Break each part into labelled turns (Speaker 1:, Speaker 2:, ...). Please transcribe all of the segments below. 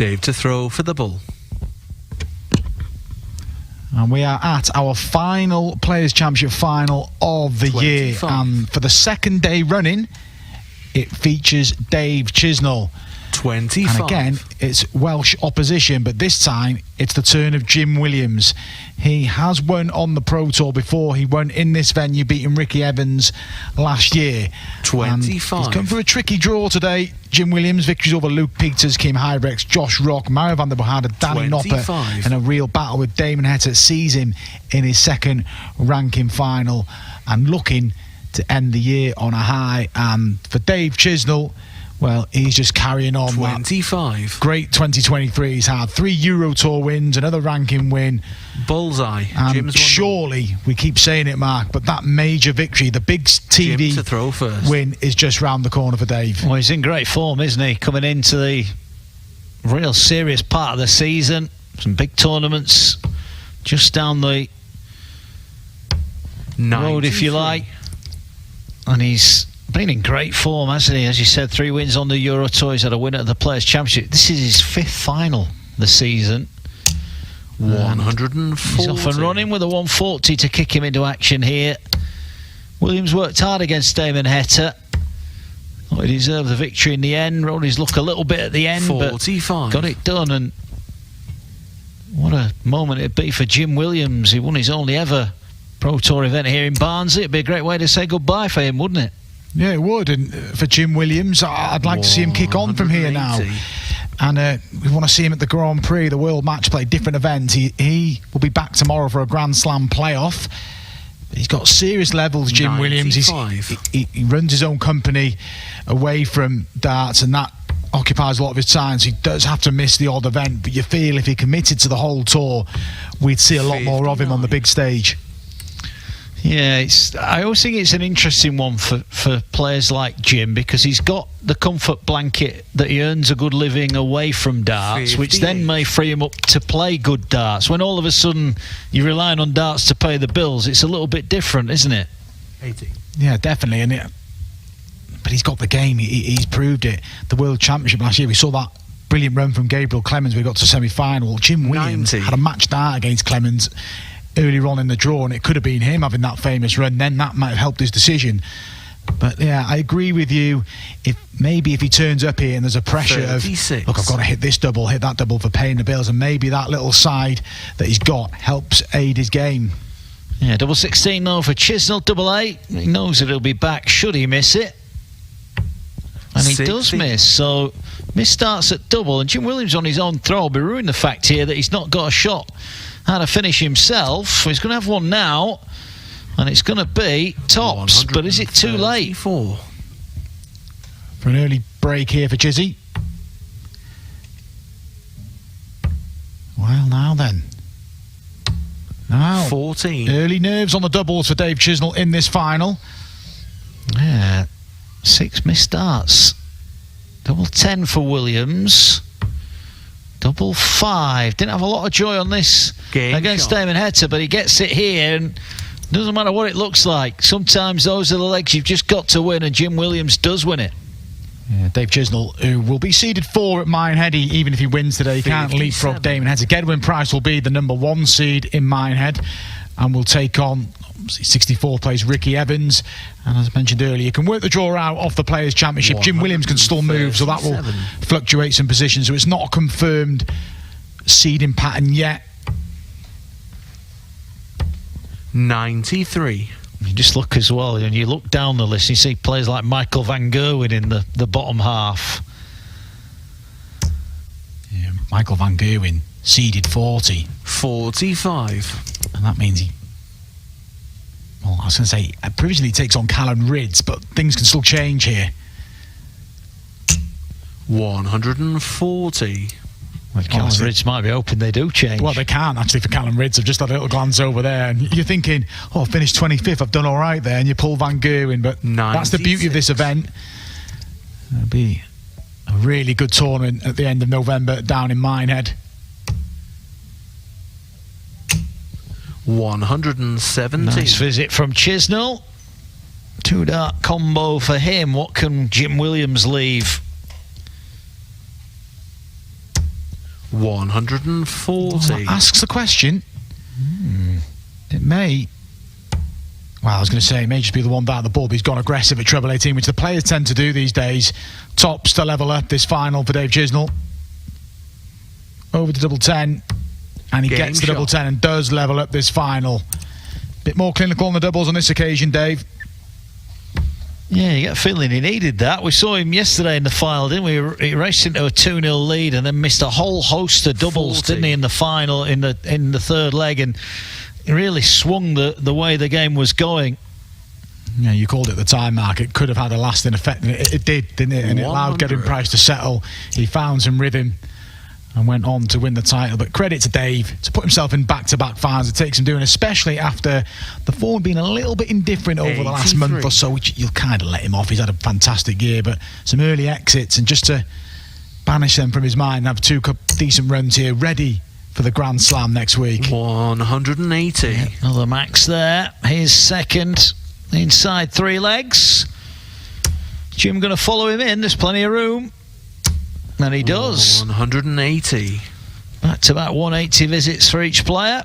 Speaker 1: Dave to throw for the bull.
Speaker 2: And we are at our final Players' Championship final of the
Speaker 1: 25.
Speaker 2: year. And for the second day running, it features Dave Chisnall.
Speaker 1: 25.
Speaker 2: And again, it's Welsh opposition, but this time it's the turn of Jim Williams. He has won on the Pro Tour before. He won in this venue, beating Ricky Evans last year.
Speaker 1: 25.
Speaker 2: And he's come through a tricky draw today. Jim Williams, victories over Luke Peters, Kim Hybrex, Josh Rock, Mario van der Bohada, Danny
Speaker 1: 25.
Speaker 2: Noppert, and a real battle with Damon Heta sees him in his second ranking final and looking to end the year on a high. And for Dave Chisnall, well, he's just carrying on
Speaker 1: 25.
Speaker 2: that great 2023 he's had. 3 Euro Tour wins, another ranking win.
Speaker 1: Bullseye.
Speaker 2: And
Speaker 1: Jim's won.
Speaker 2: surely, we keep saying it, Mark, but that major victory, the big TV
Speaker 1: Jim to throw first.
Speaker 2: win is just round the corner for Dave.
Speaker 3: Well, he's in great form, isn't he? Coming into the real serious part of the season. Some big tournaments just down the road, if you like. And he's been in great form, hasn't he? As you said, 3 wins on the Euro Tour. He's had a win at the Players' Championship. This is his 5th final this season.
Speaker 1: 140.
Speaker 3: He's off and running with a 140 to kick him into action here. Williams worked hard against Damon Heta. Thought he deserved the victory in the end. Rode his luck a little bit at the end,
Speaker 1: 45.
Speaker 3: but got it done. And what a moment it'd be for Jim Williams. He won his only ever Pro Tour event here in Barnsley. It'd be a great way to say goodbye for him, wouldn't it?
Speaker 2: Yeah, it would. And for Jim Williams, I'd like to see him kick on from here now. And we want to see him at the Grand Prix, the World Match Play, different event. He will be back tomorrow for a Grand Slam playoff. He's got serious levels, Jim
Speaker 1: 95.
Speaker 2: Williams. He runs his own company away from darts, and that occupies a lot of his time, so he does have to miss the odd event. But you feel if he committed to the whole tour, we'd see a lot more of him on the big stage.
Speaker 3: Yeah, I always think it's an interesting one for players like Jim, because he's got the comfort blanket that he earns a good living away from darts,
Speaker 1: 58.
Speaker 3: which then may free him up to play good darts. When all of a sudden you're relying on darts to pay the bills, it's a little bit different, isn't it?
Speaker 1: 80.
Speaker 2: Yeah, definitely. But he's got the game. He's proved it. The World Championship last year, we saw that brilliant run from Gabriel Clemens. We got to semi-final. Jim Williams
Speaker 1: 90.
Speaker 2: had a match dart against Clemens earlier on in the draw, and it could have been him having that famous run. Then that might have helped his decision. But yeah, I agree with you. If he turns up here and there's a pressure
Speaker 1: 36.
Speaker 2: of, look, I've got to hit this double, hit that double for paying the bills, and maybe that little side that he's got helps aid his game.
Speaker 3: Yeah, double 16 now for Chisnall, double 8. He knows that he'll be back should he miss it. And he
Speaker 1: 60.
Speaker 3: does miss, so miss starts at double, and Jim Williams on his own throw will be ruining the fact here that he's not got a shot how to finish himself. He's going to have one now, and it's going to be tops, but is it too late?
Speaker 2: For an early break here for Chizzy. Well, now then. Now,
Speaker 1: 14.
Speaker 2: Early nerves on the doubles for Dave Chisnall in this final.
Speaker 3: Yeah, 6 missed starts. Double 10 for Williams. Double 5. Didn't have a lot of joy on this
Speaker 1: Game
Speaker 3: against
Speaker 1: shot.
Speaker 3: Damon Heta, but he gets it here, and doesn't matter what it looks like. Sometimes those are the legs you've just got to win, and Jim Williams does win it.
Speaker 2: Yeah, Dave Chisnall, who will be seeded 4 at Minehead, even if he wins today. He can't
Speaker 1: 57.
Speaker 2: leapfrog Damon Heta. Gedwin Price will be the number 1 seed in Minehead, and will take on 64th place Ricky Evans. And as I mentioned earlier, you can work the draw out off the Players' Championship. Jim Williams can still move, so that will
Speaker 1: 137.
Speaker 2: fluctuate some positions. So it's not a confirmed seeding pattern yet.
Speaker 1: 93.
Speaker 3: You just look as well, and you look down the list, you see players like Michael van Gerwen in the bottom half.
Speaker 2: Yeah, Michael van Gerwen, seeded 40.
Speaker 1: 45.
Speaker 2: And that means well, I was going to say, provisionally he takes on Callan Ridds, but things can still change here.
Speaker 1: 140.
Speaker 3: Well, Callan Ridds might be hoping they do change.
Speaker 2: Well, they can't actually for Callan Ridds. I've just had a little glance over there, and you're thinking, oh, I finished 25th, I've done all right there, and you pull Van Gerwen, but
Speaker 1: 96.
Speaker 2: That's the beauty of this event. It'll be a really good tournament at the end of November down in Minehead.
Speaker 1: 170.
Speaker 3: Nice visit from Chisnall. 2-dart combo for him. What can Jim Williams leave?
Speaker 1: 140.
Speaker 2: Asks the question. It may. Well, I was going to say it may just be the one down the ball, but he's gone aggressive at treble 18, which the players tend to do these days. Tops to level up this final for Dave Chisnall. Over to double 10, and he gets the double 10 and does level up this final. Bit more clinical on the doubles on this occasion, Dave.
Speaker 3: Yeah, you get a feeling he needed that. We saw him yesterday in the final, didn't we? He raced into a 2-0 lead and then missed a whole host of doubles,
Speaker 1: 40.
Speaker 3: didn't he, in the final, in the third leg, and it really swung the way the game was going.
Speaker 2: Yeah, you called it the time, Mark. It could have had a lasting effect. It did, didn't it? And it allowed Getting Price to settle. He found some rhythm and went on to win the title. But credit to Dave to put himself in back-to-back finals. It takes him doing, especially after the form being a little bit indifferent over the last month or so, which you'll kind of let him off. He's had a fantastic year, but some early exits, and just to banish them from his mind, have two decent runs here, ready for the Grand Slam next week.
Speaker 1: 180.
Speaker 3: Yeah, another max there. His second inside 3 legs. Jim going to follow him in. There's plenty of room. And he does.
Speaker 1: 180.
Speaker 3: Back to back 180 visits for each player.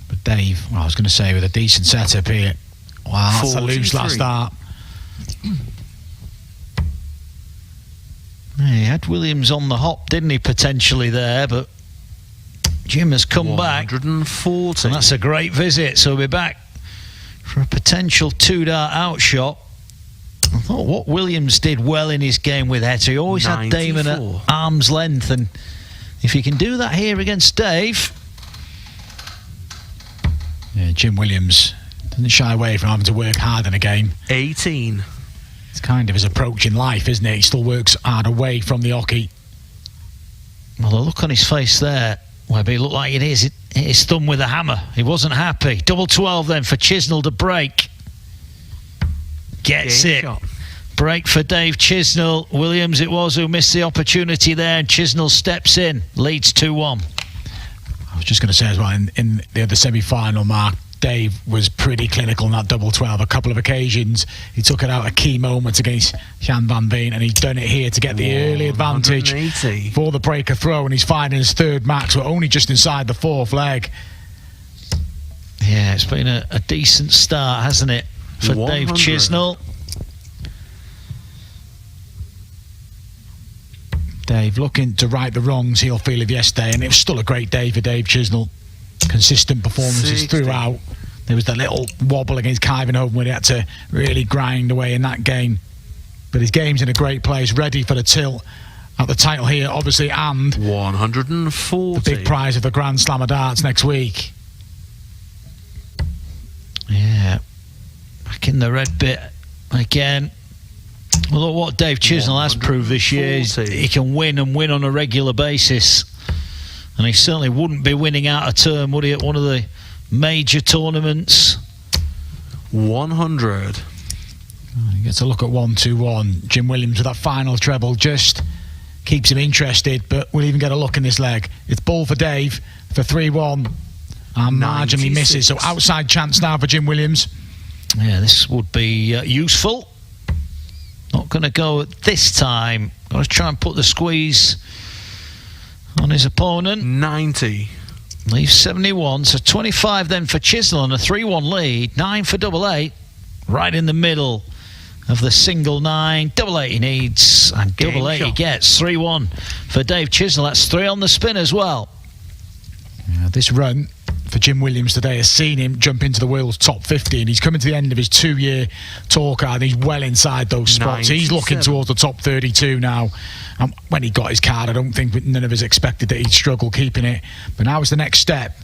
Speaker 2: But Dave, well, I was going to say, with a decent setup here. Wow, that's a loose last start.
Speaker 3: Yeah, he had Williams on the hop, didn't he, potentially there, but Jim has come back.
Speaker 1: 140.
Speaker 3: And that's a great visit, so we'll be back for a potential 2-dart outshot. I thought what Williams did well in his game with Hector, he always had Damon at arm's length, and if he can do that here against Dave.
Speaker 2: Yeah, Jim Williams doesn't shy away from having to work hard in a game.
Speaker 1: 18.
Speaker 2: It's kind of his approach in life, isn't it? He still works hard away from the hockey.
Speaker 3: Well, the look on his face there, Webby, it looked like it is. It is thumb with a hammer. He wasn't happy. Double 12 then for Chisnall to break. Gets it. Break for Dave Chisnall. Williams it was who missed the opportunity there, and Chisnall steps in, leads 2-1.
Speaker 2: I was just going to say as well, in the other semi-final, Mark, Dave was pretty clinical in that double 12 a couple of occasions. He took it out at key moments against Jan van Veen, and he's done it here to get the early advantage for the breaker throw, and he's finding his third max. We're only just inside the 4th leg.
Speaker 3: Yeah, it's been a decent start, hasn't it, for 100. Dave Chisnall.
Speaker 2: Dave looking to right the wrongs he'll feel of yesterday, and it was still a great day for Dave Chisnall. Consistent performances 60. Throughout. There was the little wobble against Kyvenhoven where he had to really grind away in that game, but his game's in a great place, ready for the tilt at the title here, obviously, and
Speaker 1: 140.
Speaker 2: the big prize of the Grand Slam of Darts next week.
Speaker 3: Yeah, back in the red bit again. Well, look what Dave Chisnall has proved this year is he can win and win on a regular basis, and he certainly wouldn't be winning out a term, would he, at one of the major tournaments.
Speaker 1: 100.
Speaker 2: He gets a look at 1-2-1. Jim Williams with that final treble just keeps him interested, but we'll even get a look in this leg. It's ball for Dave for 3-1 and marginally misses, so outside chance now for Jim Williams.
Speaker 3: Yeah, this would be useful. Not going to go at this time. Got to try and put the squeeze on his opponent.
Speaker 1: 90.
Speaker 3: Leaves 71, so 25 then for Chisnall and a 3-1 lead. 9 for double 8, right in the middle of the single 9. Double 8 he needs, and double 8 he gets. 3-1 for Dave Chisnall. That's 3 on the spin as well.
Speaker 2: Yeah, this run for Jim Williams today has seen him jump into the world's top 50, and he's coming to the end of his 2-year tour card. He's well inside those spots. 97. He's looking towards the top 32 now. When he got his card, I don't think none of us expected that he'd struggle keeping it, but now is the next step.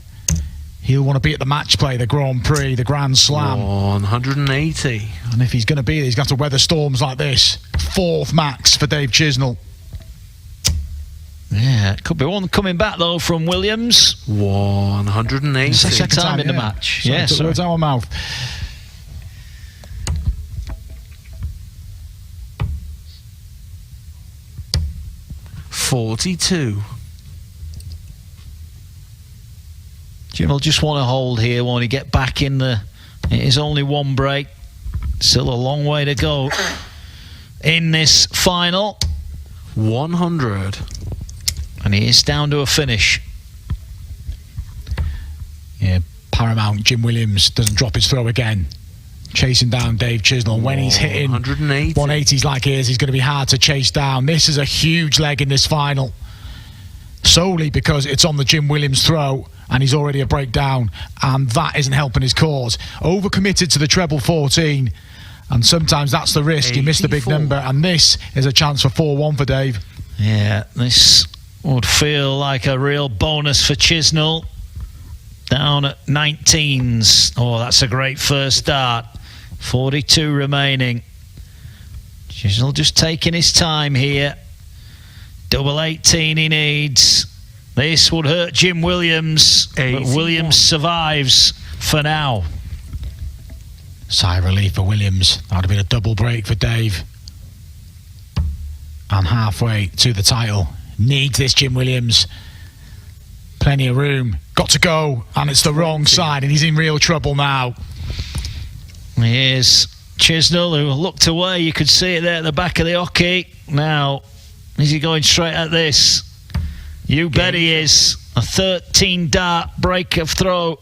Speaker 2: He'll want to be at the match play, the Grand Prix, the Grand Slam.
Speaker 1: 180.
Speaker 2: And if he's going to be there, he's going to have to weather storms like this. 4th max for Dave Chisnall.
Speaker 3: Yeah, it could be one coming back though from Williams.
Speaker 1: 180.
Speaker 3: Second time in the match.
Speaker 2: Yes, yeah, words out of my mouth.
Speaker 3: .42. Jim will just want to hold here when he get back in the. It is only one break. Still a long way to go in this final.
Speaker 1: 100.
Speaker 3: And he is down to a finish.
Speaker 2: Yeah, paramount. Jim Williams doesn't drop his throw again. Chasing down Dave Chisnall. When he's hitting 180s like his, he's going to be hard to chase down. This is a huge leg in this final. Solely because it's on the Jim Williams throw and he's already a breakdown, and that isn't helping his cause. Overcommitted to the treble 14, and sometimes that's the risk.
Speaker 1: 84.
Speaker 2: You miss the big number, and this is a chance for 4-1 for Dave.
Speaker 3: Yeah, this would feel like a real bonus for Chisnall. Down at 19s. Oh, that's a great first start. 42 remaining. Chisnall just taking his time here. Double 18 he needs. This would hurt Jim Williams, but Williams survives for now.
Speaker 2: Sigh of relief for Williams. That would have been a double break for Dave. And halfway to the title. Needs this, Jim Williams. Plenty of room. Got to go, and it's the wrong side, and he's in real trouble now.
Speaker 3: Here's Chisnall, who looked away. You could see it there at the back of the hockey. Now, is he going straight at this? You bet he is. A 13-dart break of throw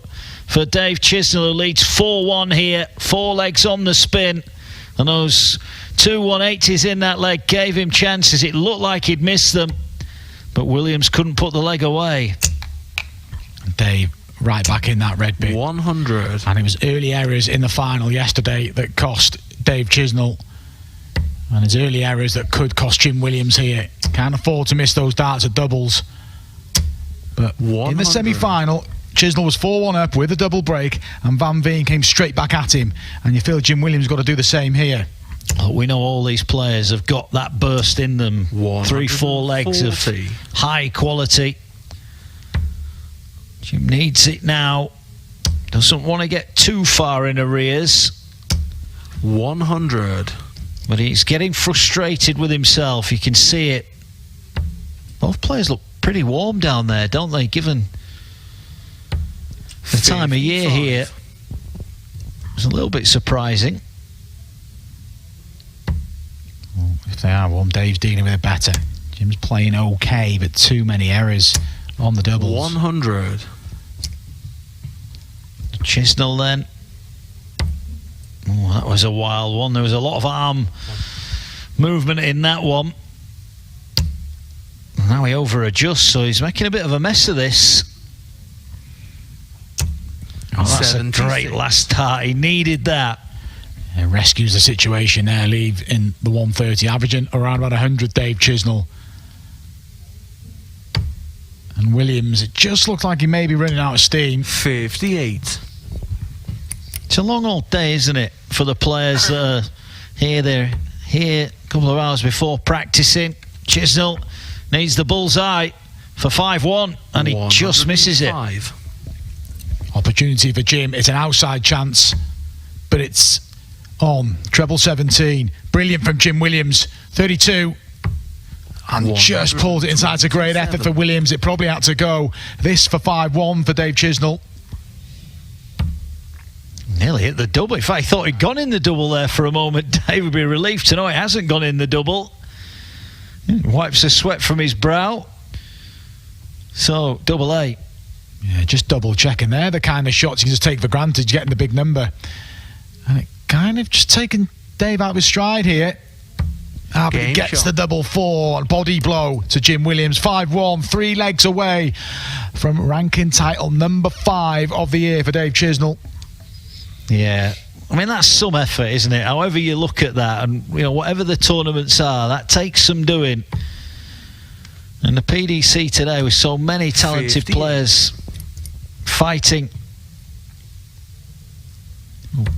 Speaker 3: for Dave Chisnall, who leads 4-1 here. 4 legs on the spin. And those 2 180s in that leg gave him chances. It looked like he'd missed them, but Williams couldn't put the leg away.
Speaker 2: Dave right back in that red bit.
Speaker 1: 100.
Speaker 2: And it was early errors in the final yesterday that cost Dave Chisnall. And it's early errors that could cost Jim Williams here. Can't afford to miss those darts at doubles. But
Speaker 1: 100.
Speaker 2: In the semi-final, Chisnall was 4-1 up with a double break, and Van Veen came straight back at him. And you feel Jim Williams got to do the same here.
Speaker 3: Oh, we know all these players have got that burst in them. 3-4 legs of high quality. Jim needs it now. Doesn't want to get too far in arrears.
Speaker 1: 100.
Speaker 3: But he's getting frustrated with himself. You can see it. Both players look pretty warm down there, don't they? Given the time of year here. It's a little bit surprising.
Speaker 2: Well, if they are warm, Dave's dealing with it better. Jim's playing okay, but too many errors on the doubles.
Speaker 1: 100.
Speaker 3: Chisnall then. Oh, that was a wild one. There was a lot of arm movement in that one. Now he over adjusts, so he's making a bit of a mess of this. Oh, that's 76. A great last start. He needed that.
Speaker 2: He rescues the situation there, leave in the 130, averaging around about 100, Dave Chisnall. And Williams, it just looked like he may be running out of steam.
Speaker 1: 58.
Speaker 3: It's a long old day, isn't it, for the players that are here. They're here a couple of hours before practicing. Chisnall needs the bullseye for 5-1, and he just misses it.
Speaker 2: Opportunity for Jim. It's an outside chance, but it's on. Treble 17. Brilliant from Jim Williams. 32. And just pulled it inside. It's a great effort for Williams. It probably had to go. This for 5-1 for Dave Chisnall.
Speaker 3: Nearly hit the double. In fact, I thought he'd gone in the double there for a moment. Dave would be relieved to know it hasn't gone in the double. Wipes the sweat from his brow. So, double A.
Speaker 2: Yeah, just double checking there. The kind of shots you just take for granted, getting the big number. And it kind of just taken Dave out of his stride here. But he gets the double 4 and body blow to Jim Williams. 5-1, 3 legs away from ranking title number 5 of the year for Dave Chisnall.
Speaker 3: Yeah, I mean, that's some effort, isn't it? However you look at that, and you know, whatever the tournaments are, that takes some doing. And the PDC today with so many talented players fighting.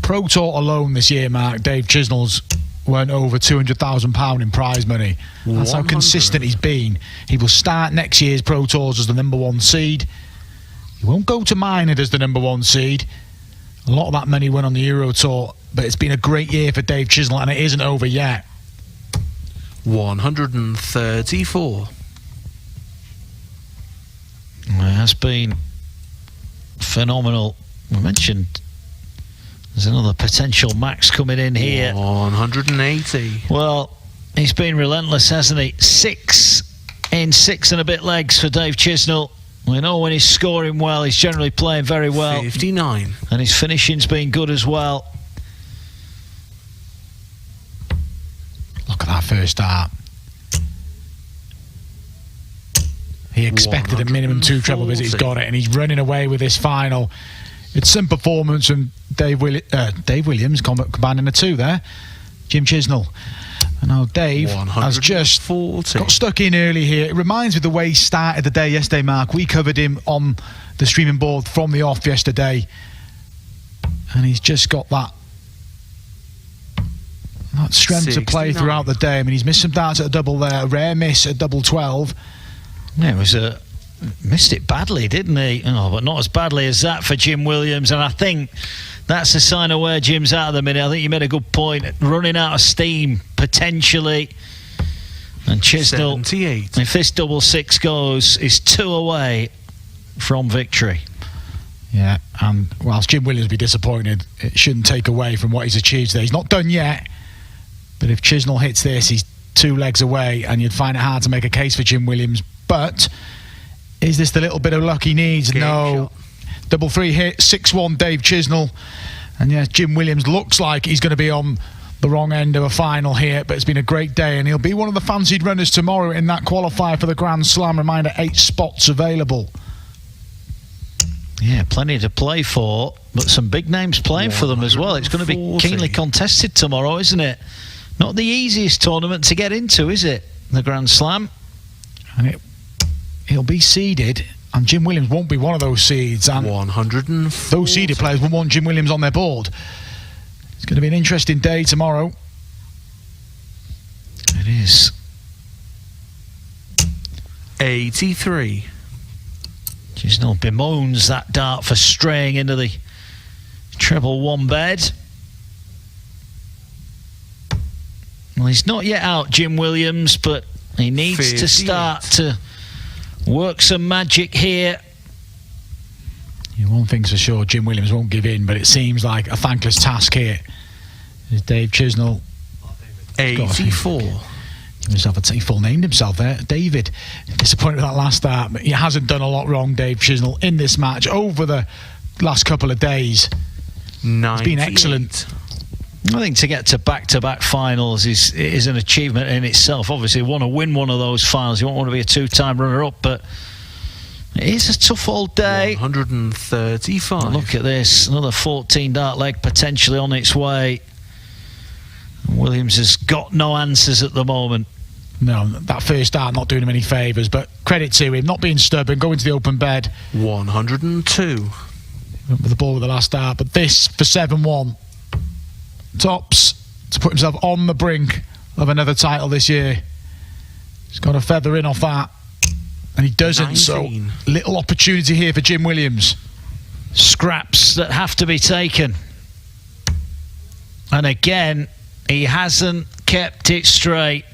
Speaker 2: Pro Tour alone this year, Mark, Dave Chisnall's went over £200,000 in prize money. That's how consistent he's been. He will start next year's Pro Tours as the number 1 seed. He won't go to Minor as the number 1 seed. A lot of that money went on the Euro Tour, but it's been a great year for Dave Chisnall, and it isn't over yet.
Speaker 1: 134.
Speaker 3: It has been phenomenal. We mentioned there's another potential max coming in here.
Speaker 1: 180.
Speaker 3: Well, He's been relentless, hasn't he? 6 in 6 and a bit legs for Dave Chisnall. We know when he's scoring well, he's generally playing very well.
Speaker 1: 59.
Speaker 3: And his finishing's been good as well.
Speaker 2: Look at that first start. He expected a minimum 2 treble visit. He's got it, and he's running away with this final. It's some performance from Dave Williams combining the 2 there. Jim Chisnall. And now Dave has just got stuck in early here. It reminds me of the way he started the day yesterday, Mark. We covered him on the streaming board from the off yesterday. And he's just got that strength 69. To play throughout the day. I mean, he's missed some darts at a double there. A rare miss at double 12.
Speaker 3: Yeah, it was missed it badly, didn't he? Oh, but not as badly as that for Jim Williams. And I think that's a sign of where Jim's at the minute. I think you made a good point. Running out of steam, potentially. And Chisnall,
Speaker 1: 78.
Speaker 3: if this double 6 goes, is 2 away from victory.
Speaker 2: Yeah, and whilst Jim Williams will be disappointed, it shouldn't take away from what he's achieved today. He's not done yet, but if Chisnall hits this, he's 2 legs away, and you'd find it hard to make a case for Jim Williams. But is this the little bit of luck he needs?
Speaker 1: Game
Speaker 2: no.
Speaker 1: Shot.
Speaker 2: Double 3 hit, 6-1 Dave Chisnall. And yes, Jim Williams looks like he's going to be on the wrong end of a final here, but it's been a great day, and he'll be one of the fancied runners tomorrow in that qualifier for the Grand Slam. Reminder, 8 spots available.
Speaker 3: Yeah, plenty to play for, but some big names playing for them as well. It's going to be keenly contested tomorrow, isn't it? Not the easiest tournament to get into, is it? The Grand Slam.
Speaker 2: And he'll be seeded, and Jim Williams won't be one of those seeds. And
Speaker 1: 140.
Speaker 2: those seeded players will want Jim Williams on their board. It's going to be an interesting day tomorrow.
Speaker 3: It is.
Speaker 1: 83.
Speaker 3: Chisnall bemoans that dart for straying into the treble 1 bed. Well, he's not yet out, Jim Williams, but he needs 58. To start to work some magic here.
Speaker 2: Yeah, one thing's for sure, Jim Williams won't give in, but it seems like a thankless task here. Is Dave Chisnall.
Speaker 1: 84.
Speaker 2: He full named himself there. David. Disappointed with that last start, but he hasn't done a lot wrong, Dave Chisnall, in this match over the last couple of days.
Speaker 1: 98.
Speaker 2: It's been excellent.
Speaker 3: I think to get to back-to-back finals is an achievement in itself. Obviously, you want to win one of those finals. You don't want to be a 2-time runner-up, but it is a tough old day.
Speaker 1: 135.
Speaker 3: Look at this. Another 14 dart leg potentially on its way. Williams has got no answers at the moment.
Speaker 2: No, that first dart not doing him any favours, but credit to him, not being stubborn, going to the open bed.
Speaker 1: 102.
Speaker 2: Went with the ball with the last dart, but this for 7-1. Tops to put himself on the brink of another title this year. He's got a feather in off that, and he doesn't.
Speaker 1: 19.
Speaker 2: So little opportunity here for Jim Williams.
Speaker 3: Scraps that have to be taken, and again he hasn't kept it straight,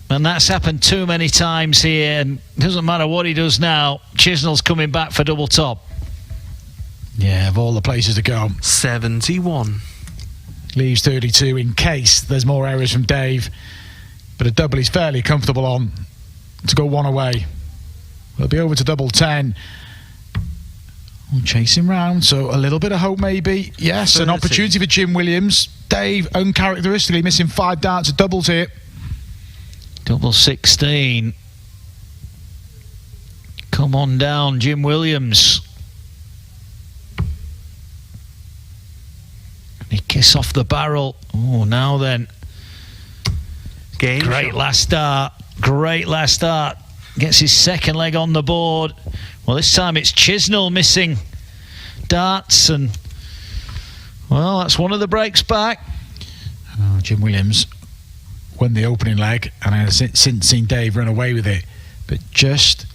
Speaker 3: and that's happened too many times here. And it doesn't matter what he does now, Chisnall's coming back for double top.
Speaker 2: Yeah, of all the places to go.
Speaker 1: 71.
Speaker 2: Leaves 32 in case there's more errors from Dave, but a double he's fairly comfortable on to go 1 away. We'll be over to double 10. We'll chase him round, so a little bit of hope maybe. Yes,
Speaker 1: 30.
Speaker 2: An opportunity for Jim Williams. Dave uncharacteristically missing 5 darts at doubles here.
Speaker 3: Double 16. Come on down, Jim Williams. He kiss off the barrel. Oh, now then.
Speaker 1: Game
Speaker 3: Great
Speaker 1: shot.
Speaker 3: last start. Great last start. Gets his second leg on the board. Well, this time it's Chisnall missing darts, and well, that's one of the breaks back.
Speaker 2: Jim Williams won the opening leg, and I have since seen Dave run away with it, but just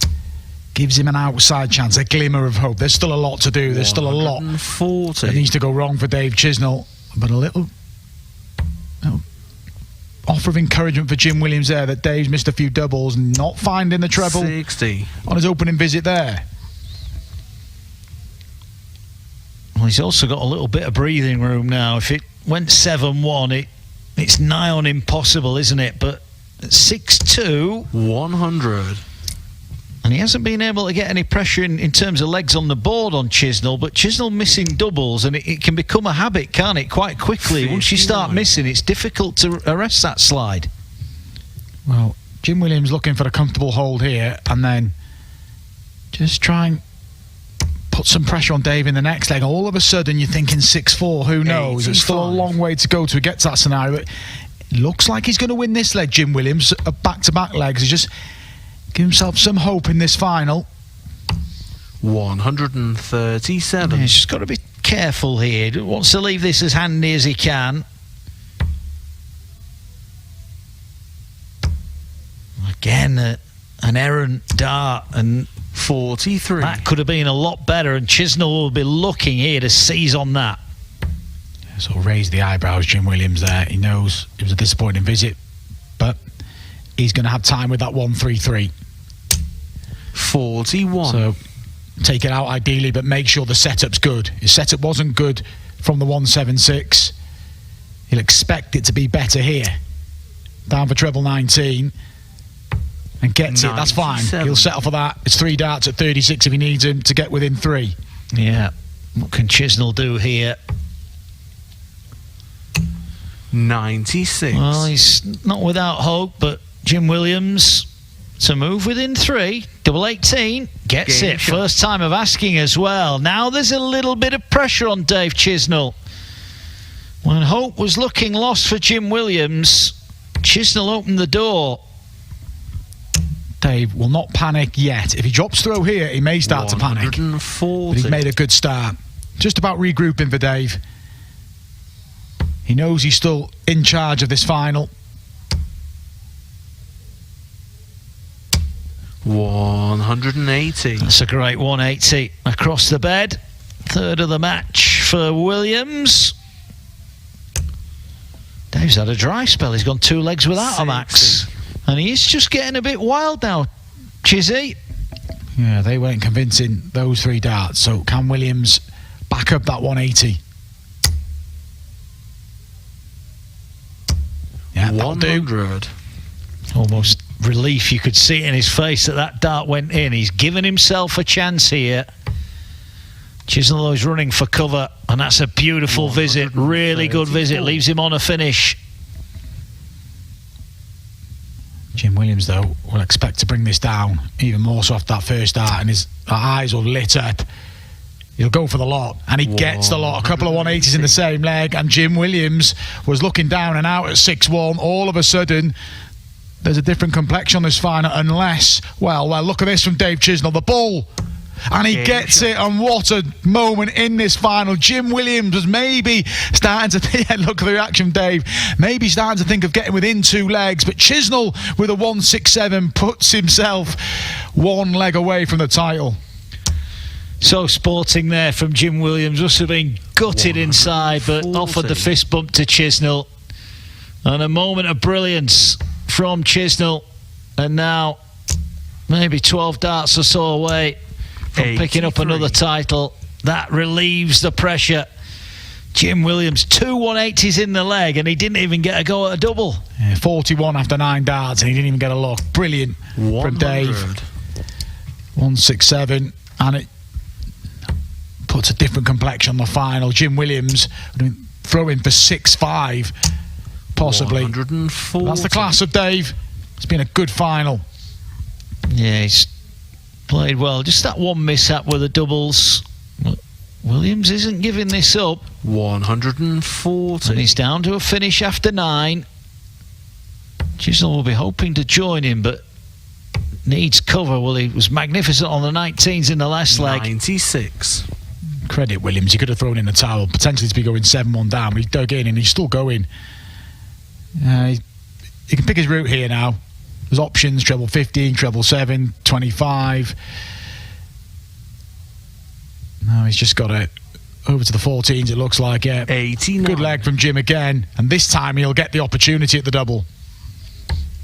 Speaker 2: gives him an outside chance, a glimmer of hope. There's still a lot to do. There's still a lot
Speaker 1: 140.
Speaker 2: that needs to go wrong for Dave Chisnall, but a little offer of encouragement for Jim Williams there, that Dave's missed a few doubles and not finding the treble
Speaker 1: 60.
Speaker 2: on his opening visit there.
Speaker 3: Well, he's also got a little bit of breathing room now. If it went 7-1, it's nigh on impossible, isn't it? But 6-2.
Speaker 1: 100.
Speaker 3: And he hasn't been able to get any pressure in terms of legs on the board on Chisnall, but Chisnall missing doubles, and it can become a habit, can't it, quite quickly.
Speaker 1: 59.
Speaker 3: Once you start missing, it's difficult to arrest that slide.
Speaker 2: Well, Jim Williams looking for a comfortable hold here, and then just try and put some pressure on Dave in the next leg. All of a sudden, you're thinking 6-4. Who knows? There's still a long way to go to get to that scenario. But it looks like he's going to win this leg, Jim Williams. Back-to-back legs. He just give himself some hope in this final.
Speaker 1: 137.
Speaker 3: Yeah, he's just got to be careful here. He wants to leave this as handy as he can. Again, an errant dart, and
Speaker 1: 43.
Speaker 3: that could have been a lot better, and Chisnall will be looking here to seize on that.
Speaker 2: So raise the eyebrows, Jim Williams there. He knows it was a disappointing visit, but he's going to have time with that 1-3-3.
Speaker 1: 41.
Speaker 2: So take it out ideally, but make sure the setup's good. His setup wasn't good from the 1-7-6. He'll expect it to be better here. Down for treble 19. And gets it, that's fine.
Speaker 1: 97.
Speaker 2: He'll settle for that. It's 3 darts at 36 if he needs him to get within 3.
Speaker 3: Yeah. What can Chisnall do here?
Speaker 1: 96.
Speaker 3: Well, he's not without hope, but Jim Williams to move within 3. Double 18 gets
Speaker 1: Game
Speaker 3: it.
Speaker 1: shot.
Speaker 3: First time of asking as well. Now there's a little bit of pressure on Dave Chisnall. When hope was looking lost for Jim Williams, Chisnall opened the door.
Speaker 2: Dave will not panic yet. If he drops through here, he may start to panic.
Speaker 1: 140.
Speaker 2: But he's made a good start. Just about regrouping for Dave. He knows he's still in charge of this final.
Speaker 1: 180.
Speaker 3: That's a great 180 across the bed. Third of the match for Williams. Dave's had a dry spell. He's gone 2 legs without a max. And he's just getting a bit wild now, Chizzy.
Speaker 2: Yeah, they weren't convincing, those 3 darts. So can Williams back up that 180? Yeah, that'll do.
Speaker 1: 100.
Speaker 3: Almost relief. You could see it in his face that dart went in. He's given himself a chance here. Chisnall is running for cover, and that's a beautiful visit. Really good visit. Leaves him on a finish.
Speaker 2: Jim Williams, though, will expect to bring this down even more so after that first dart, and his eyes will lit up. He'll go for the lot, and he gets the lot. A couple of 180s in the same leg, and Jim Williams was looking down and out at 6-1. All of a sudden, there's a different complexion on this final, unless, well, look at this from Dave Chisnall, the bull. And he gets it, and what a moment in this final. Jim Williams was maybe starting to yeah, look at the reaction, Dave. Maybe starting to think of getting within 2 legs, but Chisnall with a 167 puts himself 1 leg away from the title.
Speaker 3: So sporting there from Jim Williams. Must have been gutted inside, but offered the fist bump to Chisnall. And a moment of brilliance from Chisnall. And now maybe 12 darts or so away from picking up another title. That relieves the pressure. Jim Williams, 2 180s in the leg, and he didn't even get a go at a double.
Speaker 2: Yeah, 41 after 9 darts, and he didn't even get a look. Brilliant from Dave. 167, and it puts a different complexion on the final. Jim Williams throwing for 6-5, possibly.
Speaker 1: 140.
Speaker 2: That's the class of Dave. It's been a good final.
Speaker 3: Yeah, he's played well. Just that one mishap with the doubles. Williams isn't giving this up.
Speaker 1: 140.
Speaker 3: And he's down to a finish after 9. Chisnall will be hoping to join him, but needs cover. Well, he was magnificent on the 19s in the last leg.
Speaker 1: 96.
Speaker 2: Credit Williams. He could have thrown in the towel, potentially to be going 7-1 down, but he dug in and he's still going. He can pick his route here now. There's options: treble 15, treble 7, 25. No, he's just got it over to the 14s, it looks like. Yeah.
Speaker 1: 89.
Speaker 2: Good leg from Jim again, and this time he'll get the opportunity at the double.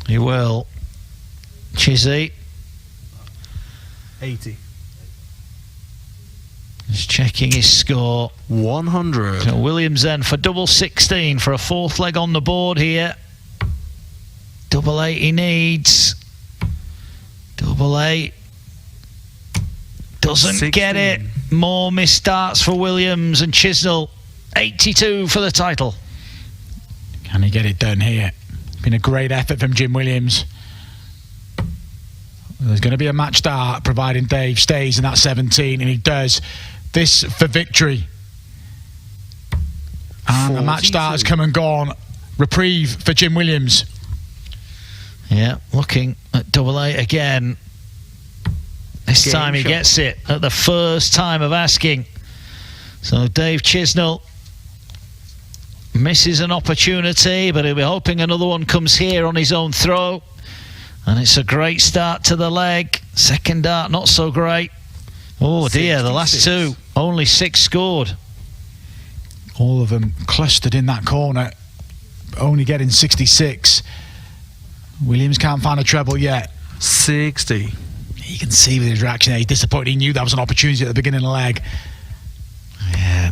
Speaker 3: He will. Chizzy
Speaker 1: 80.
Speaker 3: is checking his score.
Speaker 1: 100.
Speaker 3: So Williams then for double 16 for a 4th leg on the board here. Double 8 he needs. Double 8. Doesn't
Speaker 1: 16.
Speaker 3: get it. More missed starts for Williams and Chisnall. 82 for the title.
Speaker 2: Can he get it done here? Been a great effort from Jim Williams. There's going to be a match start, providing Dave stays in that 17, and he does. This for victory. And the match start has come and gone. Reprieve for Jim Williams.
Speaker 3: Yeah, looking at Double 8 again. This time he gets it at the first time of asking. So Dave Chisnall misses an opportunity, but he'll be hoping another one comes here on his own throw. And it's a great start to the leg. Second dart, not so great. Oh dear, 66. The last two, only 6 scored.
Speaker 2: All of them clustered in that corner, only getting 66. Williams can't find a treble yet.
Speaker 1: 60.
Speaker 2: You can see with his reaction there, he's disappointed. He knew that was an opportunity at the beginning of the leg.
Speaker 3: Yeah.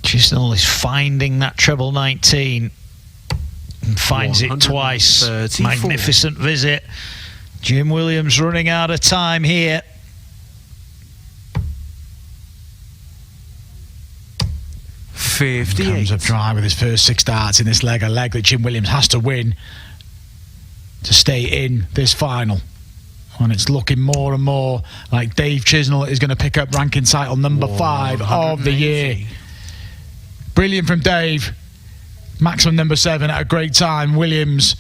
Speaker 3: Chisnall is finding that treble 19 and finds it twice. Magnificent visit. Jim Williams running out of time here.
Speaker 2: Comes up dry with his first 6 darts in this leg, a leg that Jim Williams has to win to stay in this final. And it's looking more and more like Dave Chisnall is going to pick up ranking title number 5 of the year. Brilliant from Dave. Maximum number 7 at a great time. Williams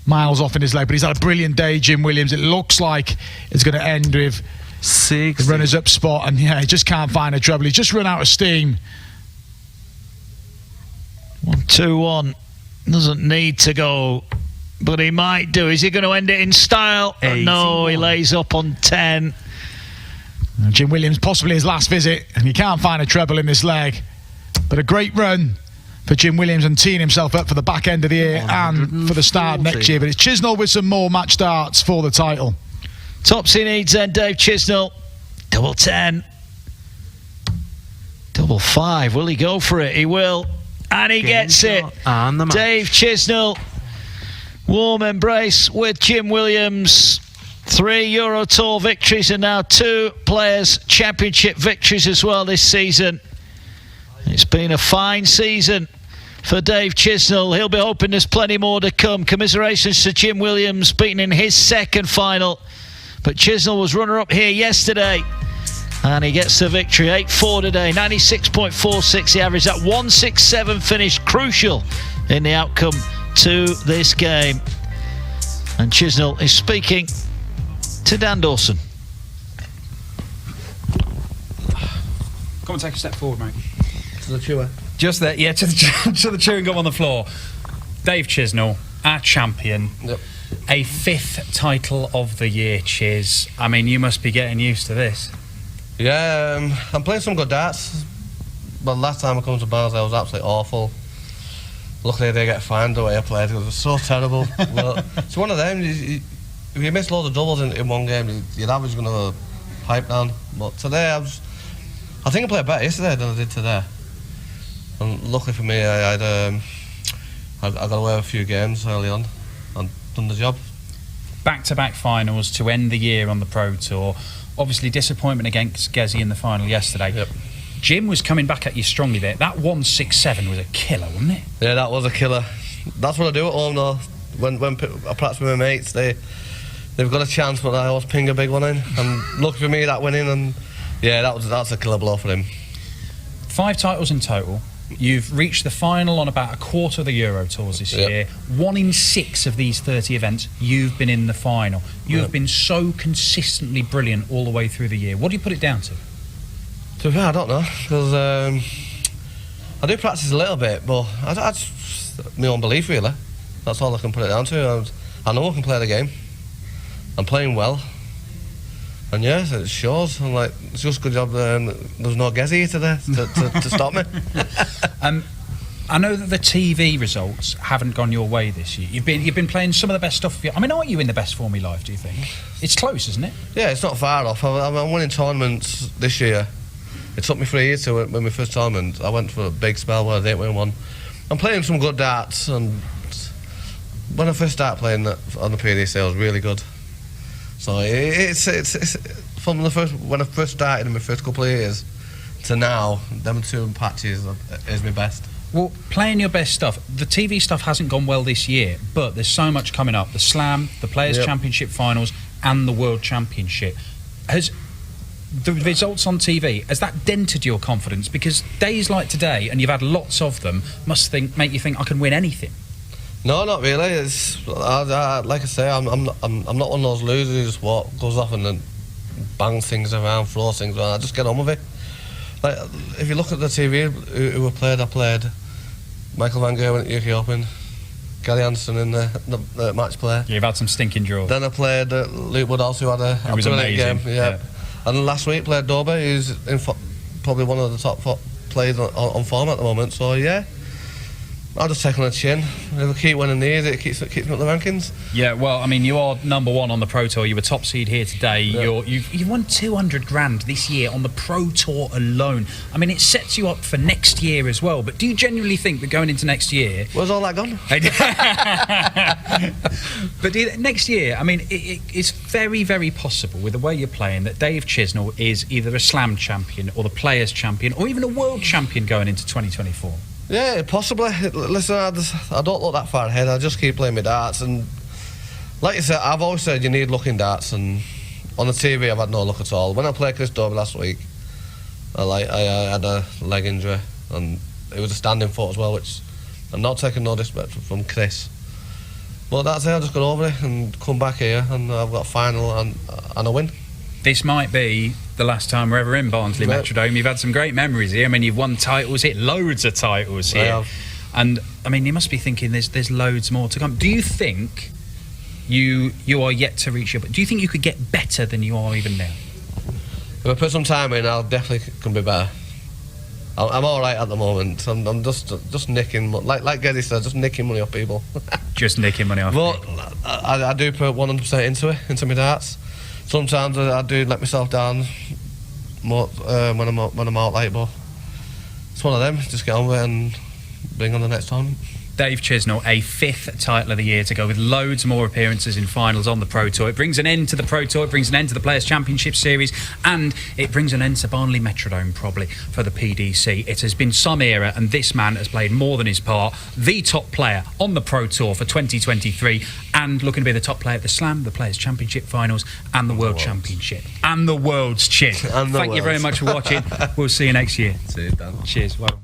Speaker 2: miles off in his leg, but he's had a brilliant day, Jim Williams. It looks like it's going to end with
Speaker 1: 6
Speaker 2: the runners-up spot, and yeah, he just can't find a treble. He's just run out of steam.
Speaker 3: 1-2-1. Doesn't need to go, but he might do. Is he going to end it in style? No, he lays up on 10.
Speaker 2: And Jim Williams, possibly his last visit, and he can't find a treble in this leg. But a great run for Jim Williams, and teeing himself up for the back end of the year and for the start next year. But it's Chisnall with some more match starts for the title.
Speaker 3: Tops he needs then, Dave Chisnall. Double 10. Double 5. Will he go for it? He will. And he gets it. Dave Chisnall. Warm embrace with Jim Williams. 3 Euro Tour victories and now 2 Players' Championship victories as well this season. It's been a fine season for Dave Chisnall. He'll be hoping there's plenty more to come. Commiserations to Jim Williams, beaten in his second final. But Chisnall was runner-up here yesterday. And he gets the victory. 8-4 today, 96.46 the average. That 167 finish, crucial in the outcome to this game. And Chisnall is speaking to Dan Dawson.
Speaker 4: Come on, take a step forward, mate.
Speaker 5: To the chewer.
Speaker 4: Just there, yeah, to the chewing gum on the floor. Dave Chisnall, our champion.
Speaker 5: Yep.
Speaker 4: A 5th title of the year, Chiz. I mean, you must be getting used to this.
Speaker 5: Yeah, I'm playing some good darts. But last time I come to Barnsley, I was absolutely awful. Luckily, I didn't get fined the way I played because it was so terrible. Well, it's one of them. If you miss loads of doubles in one game, your average is going to pipe down. But today, I think I played better yesterday than I did today. And luckily for me, I got away with a few games early on and done the job.
Speaker 4: Back-to-back finals to end the year on the Pro Tour. Obviously, disappointment against Gezi in the final yesterday.
Speaker 5: Yep.
Speaker 4: Jim was coming back at you strongly there. That 167 was a killer, wasn't it?
Speaker 5: Yeah, that was a killer. That's what I do at home though. When I practice with my mates, they've got a chance, but I always ping a big one in. And lucky for me, that went in, and yeah, that's a killer blow for him. 5 titles in total.
Speaker 4: You've reached the final on about a quarter of the Euro Tours this year. 1 in 6 of these 30 events, you've been in the final. You have been so consistently brilliant all the way through the year. What do you put it down to?
Speaker 5: To be fair, I don't know, because I do practice a little bit, but that's my own belief, really. That's all I can put it down to. I know I can play the game. I'm playing well. And yeah, it shows. I'm like, it's just a good job there's no Gezi here today to stop me.
Speaker 4: I know that the TV results haven't gone your way this year. You've been playing some of the best stuff. I mean, are you in the best form of your life, do you think? It's close, isn't it?
Speaker 5: Yeah, it's not far off. I'm winning tournaments this year. It took me 3 years to win my first tournament. I went for a big spell where I didn't win one. I'm playing some good darts, and when I first started playing on the PDC, I was really good. So it's from when I first started in my first couple of years to now, them 2 patches is my best.
Speaker 4: Well, playing your best stuff, the TV stuff hasn't gone well this year, but there's so much coming up. The Slam, the Players' Championship finals, and the World Championship. Has the results on TV, has that dented your confidence? Because days like today, and you've had lots of them, must make you think I can win anything.
Speaker 5: No, not really. It's like I say, I'm not one of those losers who just goes off and then bangs things around, throws things around. I just get on with it. Like, if you look at the TV, who I played Michael Van Gerwen at UK Open, Gary Anderson in the match play.
Speaker 4: You've had some stinking draws.
Speaker 5: Then I played Luke Woodhouse, who had a brilliant game. Yeah. And last week played Doby, who's probably one of the top 4 players on form at the moment. So yeah, I'll just take on the chin. If I keep winning these, it keeps me up the rankings.
Speaker 4: Yeah, well, I mean, you are number 1 on the Pro Tour. You were top seed here today.
Speaker 5: Yeah.
Speaker 4: You've won 200 grand this year on the Pro Tour alone. I mean, it sets you up for next year as well. But do you genuinely think that going into next year...
Speaker 5: Where's all that gone?
Speaker 4: But next year, I mean, it's very, very possible with the way you're playing that Dave Chisnall is either a Slam champion or the Players' champion or even a World champion going into 2024.
Speaker 5: Yeah, possibly. Listen, I don't look that far ahead. I just keep playing my darts, and like you said, I've always said you need luck in darts, and on the TV I've had no luck at all. When I played Chris Doby last week, I had a leg injury, and it was a standing foot as well, which I'm not taking no disrespect from Chris. But that's it. I just got over it and come back here, and I've got a final and a win. This
Speaker 4: might be the last time we're ever in Barnsley Metrodome. You've had some great memories here. I mean, you've won titles, hit loads of titles here. And, I mean, you must be thinking there's loads more to come. Do you think you are yet to reach your... Do you think you could get better than you are even now?
Speaker 5: If I put some time in, I'll definitely can be better. I'm all right at the moment. I'm just nicking... Like Geddy said, just nicking money off people.
Speaker 4: Just nicking money off people.
Speaker 5: But I do put 100% into my darts. Sometimes I do let myself down more, when I'm out late, but it's one of them. Just get on with it and bring on the next tournament.
Speaker 4: Dave Chisnall, a 5th title of the year to go with loads more appearances in finals on the Pro Tour. It brings an end to the Pro Tour, it brings an end to the Players' Championship Series, and it brings an end to Barnsley Metrodome, probably, for the PDC. It has been some era, and this man has played more than his part. The top player on the Pro Tour for 2023, and looking to be the top player at the Slam, the Players' Championship Finals, and the World Championship. And the World's chin. Thank you very much for watching. We'll see you next year.
Speaker 5: See you, Dan.
Speaker 4: Cheers. Well.